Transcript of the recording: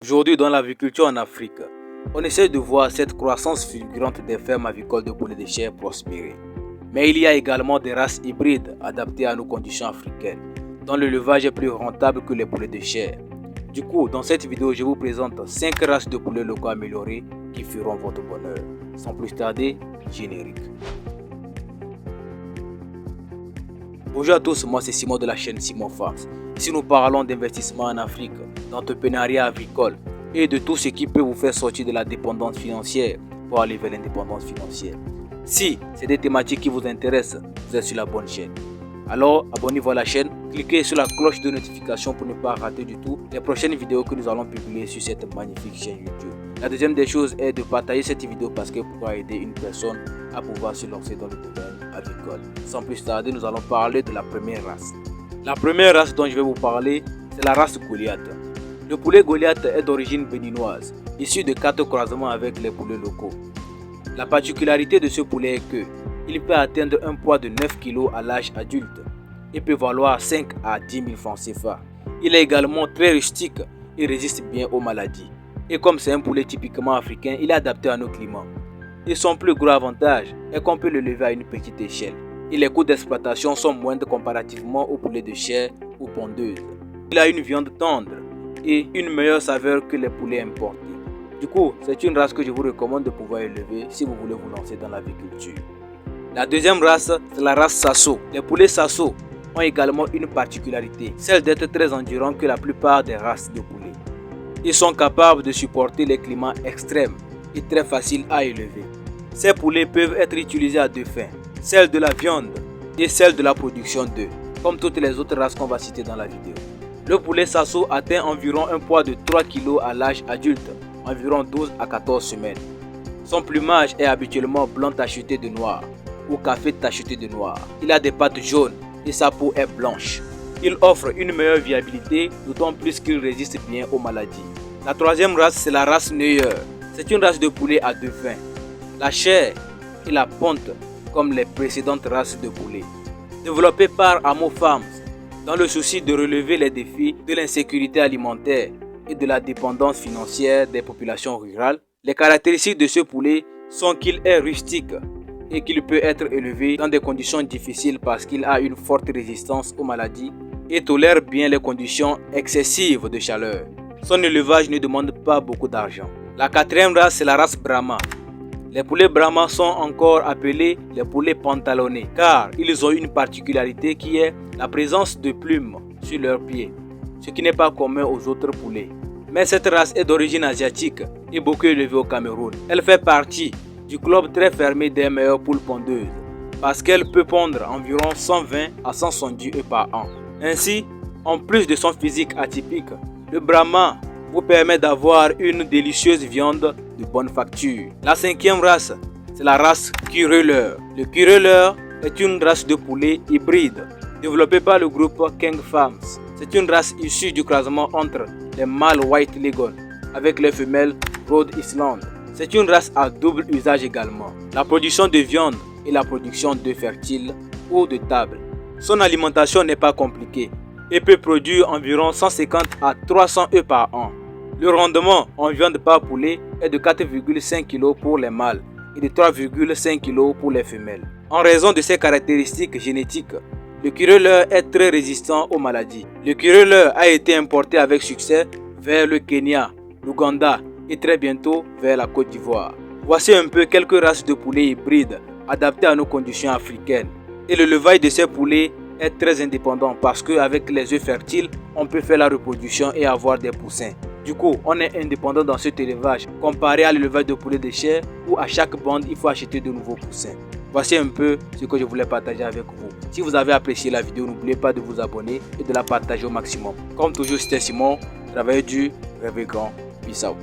Aujourd'hui, dans l'agriculture en Afrique, on essaie de voir cette croissance fulgurante des fermes avicoles de poulets de chair prospérer. Mais il y a également des races hybrides adaptées à nos conditions africaines, dont l'élevage est plus rentable que les poulets de chair. Du coup, dans cette vidéo, je vous présente 5 races de poulets locaux améliorés qui feront votre bonheur. Sans plus tarder, générique. Bonjour à tous, moi c'est Simon de la chaîne Simon Farms. Ici nous parlons d'investissement en Afrique, d'entrepreneuriat agricole et de tout ce qui peut vous faire sortir de la dépendance financière pour aller vers l'indépendance financière. Si c'est des thématiques qui vous intéressent, vous êtes sur la bonne chaîne. Alors abonnez-vous à la chaîne, cliquez sur la cloche de notification pour ne pas rater du tout les prochaines vidéos que nous allons publier sur cette magnifique chaîne YouTube. La deuxième des choses est de partager cette vidéo parce qu'elle pourra aider une personne à pouvoir se lancer dans le domaine agricole. Sans plus tarder, nous allons parler de la première race. La première race dont je vais vous parler, c'est la race Goliath. Le poulet Goliath est d'origine béninoise, issu de 4 croisements avec les poulets locaux. La particularité de ce poulet est que il peut atteindre un poids de 9 kg à l'âge adulte et peut valoir 5 à 10 000 francs CFA. Il est également très rustique et résiste bien aux maladies. Et comme c'est un poulet typiquement africain, il est adapté à nos climats. Et son plus gros avantage est qu'on peut le lever à une petite échelle. Et les coûts d'exploitation sont moindres comparativement aux poulets de chair ou pondeuses. Il a une viande tendre et une meilleure saveur que les poulets importés. Du coup, c'est une race que je vous recommande de pouvoir élever si vous voulez vous lancer dans l'agriculture. La deuxième race, c'est la race Sasso. Les poulets Sasso ont également une particularité, celle d'être très endurants que la plupart des races de poulets. Ils sont capables de supporter les climats extrêmes et très faciles à élever. Ces poulets peuvent être utilisés à deux fins, celle de la viande et celle de la production d'œufs, comme toutes les autres races qu'on va citer dans la vidéo. Le poulet Sasso atteint environ un poids de 3 kg à l'âge adulte, environ 12 à 14 semaines. Son plumage est habituellement blanc tacheté de noir ou café tacheté de noir. Il a des pattes jaunes et sa peau est blanche. Il offre une meilleure viabilité, d'autant plus qu'il résiste bien aux maladies. La troisième race, c'est la race Neuer. C'est une race de poulet à deux fins, la chair et la ponte, comme les précédentes races de poulets. Développée par Amo Farms, dans le souci de relever les défis de l'insécurité alimentaire et de la dépendance financière des populations rurales, les caractéristiques de ce poulet sont qu'il est rustique et qu'il peut être élevé dans des conditions difficiles parce qu'il a une forte résistance aux maladies et tolère bien les conditions excessives de chaleur. Son élevage ne demande pas beaucoup d'argent. La quatrième race, c'est la race Brahma. Les poulets Brahma sont encore appelés les poulets pantalonnés car ils ont une particularité qui est la présence de plumes sur leurs pieds, ce qui n'est pas commun aux autres poulets. Mais cette race est d'origine asiatique et beaucoup élevée au Cameroun. Elle fait partie du club très fermé des meilleures poules pondeuses parce qu'elle peut pondre environ 120 à 170 œufs par an. Ainsi, en plus de son physique atypique, le Brahma vous permet d'avoir une délicieuse viande de bonne facture. La cinquième race, c'est la race Cureleur. Le Cureleur est une race de poulet hybride développée par le groupe King Farms. C'est une race issue du croisement entre les mâles White Leghorn avec les femelles Rhode Island. C'est une race à double usage également, la production de viande et la production d'œufs fertiles ou de table. Son alimentation n'est pas compliquée et peut produire environ 150 à 300 œufs par an. Le rendement en viande par poulet est de 4,5 kg pour les mâles et de 3,5 kg pour les femelles. En raison de ses caractéristiques génétiques, le Cureleur est très résistant aux maladies. Le Cureleur a été importé avec succès vers le Kenya, l'Ouganda et très bientôt vers la Côte d'Ivoire. Voici un peu quelques races de poulets hybrides adaptées à nos conditions africaines. Et l'élevage de ces poulets est très indépendant parce qu'avec les œufs fertiles, on peut faire la reproduction et avoir des poussins. Du coup, on est indépendant dans cet élevage comparé à l'élevage de poulets de chair où à chaque bande, il faut acheter de nouveaux poussins. Voici un peu ce que je voulais partager avec vous. Si vous avez apprécié la vidéo, n'oubliez pas de vous abonner et de la partager au maximum. Comme toujours, c'était Simon, travaillez dur, rêvez grand. Peace out.